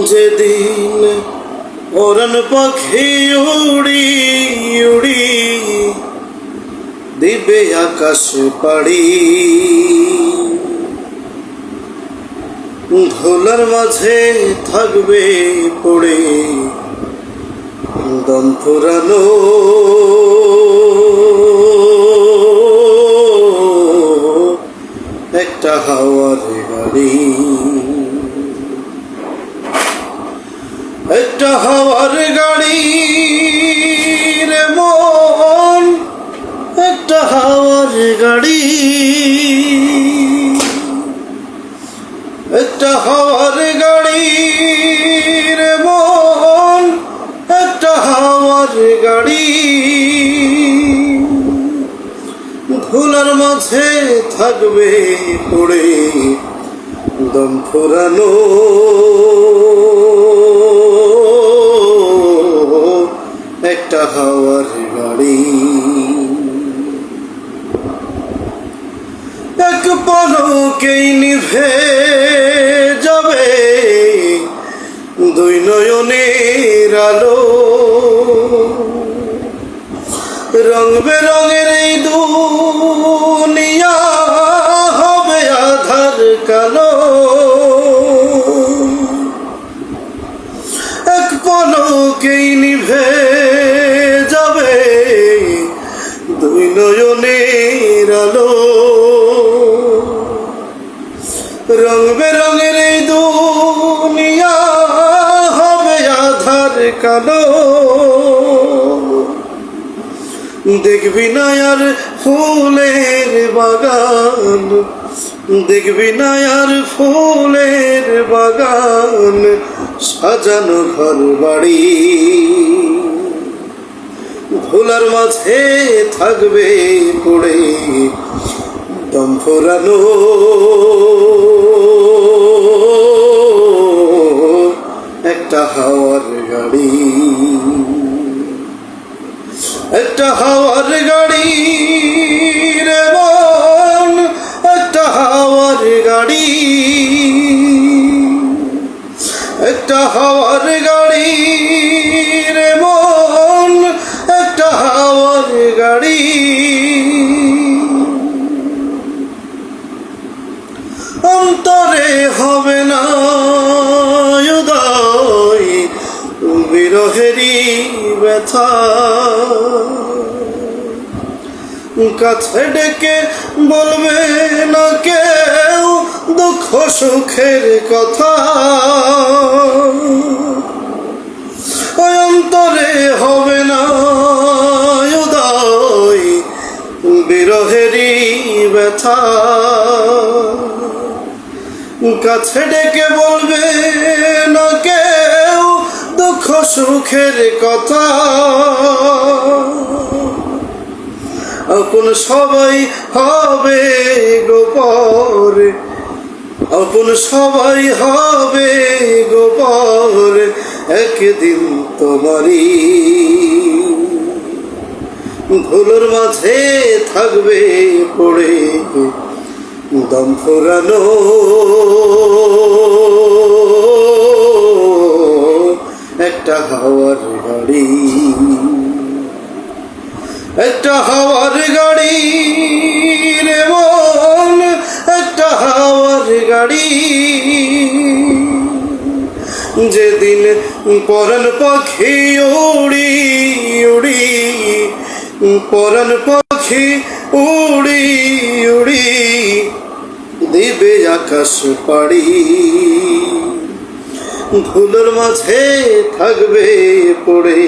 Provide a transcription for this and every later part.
যেদিন ওরন পাখি উড়ি উড়ি দিবে আকাশ পাড়ি, ধুলার মাঝে থাকবে পড়ে দম ফুরানো একটা হাওয়ার গাড়ি, একটা হাওয়ার গাড়ি রে মন, একটা হাওয়ার গাড়ি, একটা হাওয়ার গাড়ি রে মন, একটা হাওয়ার গাড়ি, ধুলার মাঝে থাকবে পড়ে দম ফুরানো একটা হাওয়ার গাড়ি। এক পলকেই নিভে যাবে দুই নয়নের আলো, রং বেরঙের এই দুনিয়া হবে আধার কালো। এক পলকেই নিভে যাবে দুই নয়নের আলো, রং বেরঙের এই দুনিয়া হবে আধার কালো। দেখবি না আর ফুলের বাগান, দেখবি না আর ফুলের বাগান, সাজানো ঘর বাড়ি, ধুলার মাঝে থাকবে পড়ে দম ফুরানো একটা হাওয়ার গাড়ি, একটা হাওয়ার গাড়ি রে মন, একটা হাওয়ার গাড়ি, একটা হাওয়ার গাড়ি রে মন, একটা হাওয়ার গাড়ি। অন্তরে হবে না উদয় বিরহেরই ব্যথা, কাছে ডেকে বলবে না কেউ দুঃখ সুখের কথা। অন্তরে হবে না উদয় বিরহেরই ব্যথা, কাছে ডেকে বলবে না কেউ দুঃখ সুখের কথা। আপন সবাই হবে গোপর, আপন সবাই হবে গোপর, একদিন তোমারই ধুলোর মাঝে থাকবে পড়ে দম ফুরানো একটা হাওয়ার গাড়ি, একটা হাওয়ার গাড়ি রে মন, একটা হাওয়ার গাড়ি। যেদিন পরাণ পাখি উড়ি উড়ি, পরাণ পাখি উড়ি উড়ি দিবে আকাশ পাড়ি, ধুলোর মাঝে থাকবে পড়ে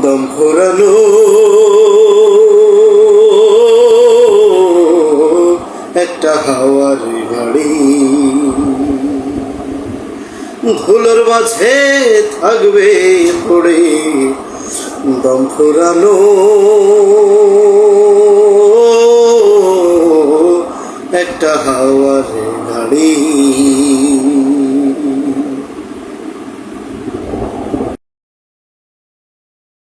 দম ফুরানো একটা হাওয়ার গাড়ি, ধুলোর মাঝে থাকবে পড়ে দম ফুরানো একটা হাওয়ার গাড়ি।